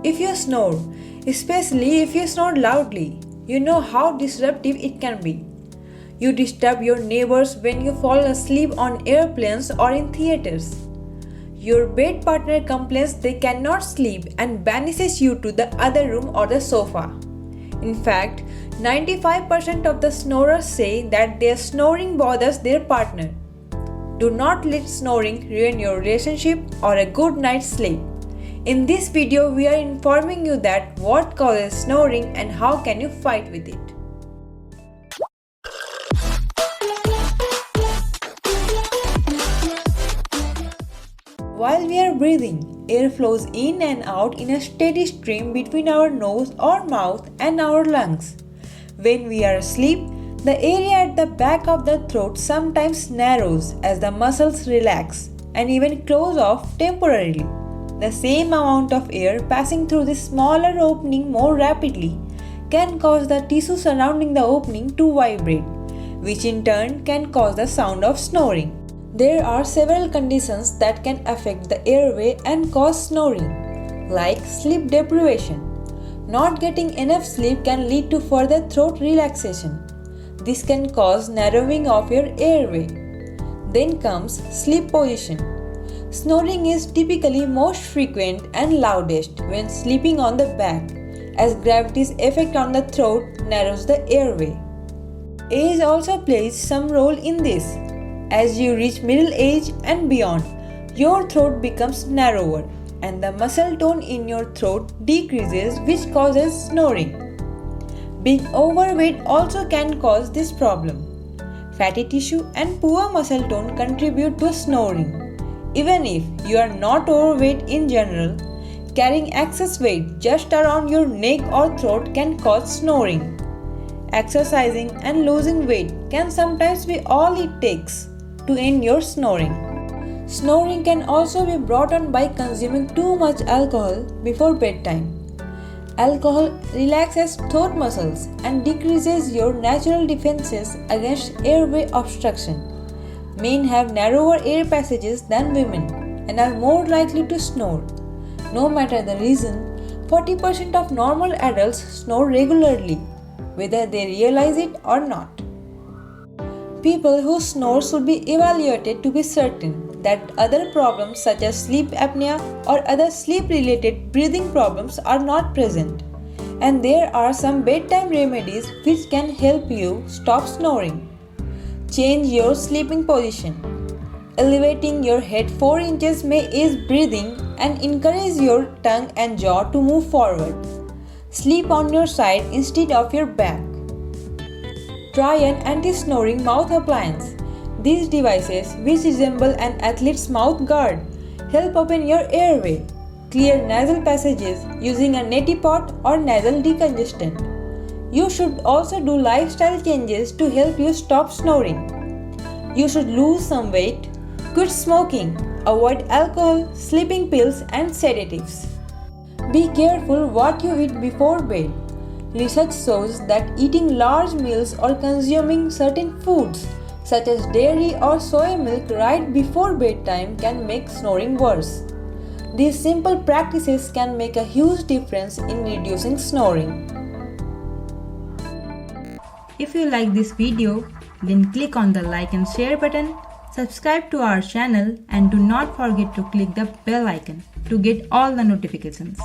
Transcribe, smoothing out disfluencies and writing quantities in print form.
If you snore, especially if you snore loudly, you know how disruptive it can be. You disturb your neighbors when you fall asleep on airplanes or in theaters. Your bed partner complains they cannot sleep and banishes you to the other room or the sofa. In fact, 95% of the snorers say that their snoring bothers their partner. Do not let snoring ruin your relationship or a good night's sleep. In this video, we are informing you that what causes snoring and how can you fight with it. While we are breathing, air flows in and out in a steady stream between our nose or mouth and our lungs. When we are asleep, the area at the back of the throat sometimes narrows as the muscles relax and even close off temporarily. The same amount of air passing through this smaller opening more rapidly can cause the tissue surrounding the opening to vibrate, which in turn can cause the sound of snoring. There are several conditions that can affect the airway and cause snoring, like sleep deprivation. Not getting enough sleep can lead to further throat relaxation. This can cause narrowing of your airway. Then comes sleep position. Snoring is typically most frequent and loudest when sleeping on the back, as gravity's effect on the throat narrows the airway. Age also plays some role in this. As you reach middle age and beyond, your throat becomes narrower and the muscle tone in your throat decreases, which causes snoring. Being overweight also can cause this problem. Fatty tissue and poor muscle tone contribute to snoring. Even if you are not overweight in general, carrying excess weight just around your neck or throat can cause snoring. Exercising and losing weight can sometimes be all it takes to end your snoring. Snoring can also be brought on by consuming too much alcohol before bedtime. Alcohol relaxes throat muscles and decreases your natural defenses against airway obstruction. Men have narrower air passages than women and are more likely to snore. No matter the reason, 40% of normal adults snore regularly, whether they realize it or not. People who snore should be evaluated to be certain that other problems such as sleep apnea or other sleep-related breathing problems are not present. And there are some bedtime remedies which can help you stop snoring. Change your sleeping position. Elevating your head 4 inches may ease breathing and encourage your tongue and jaw to move forward. Sleep on your side instead of your back. Try an anti-snoring mouth appliance. These devices, which resemble an athlete's mouth guard, help open your airway, clear nasal passages using a neti pot or nasal decongestant. You should also do lifestyle changes to help you stop snoring. You should lose some weight, quit smoking, avoid alcohol, sleeping pills, and sedatives. Be careful what you eat before bed. Research shows that eating large meals or consuming certain foods such as dairy or soy milk right before bedtime can make snoring worse. These simple practices can make a huge difference in reducing snoring. If you like this video, then click on the like and share button, subscribe to our channel, and do not forget to click the bell icon to get all the notifications.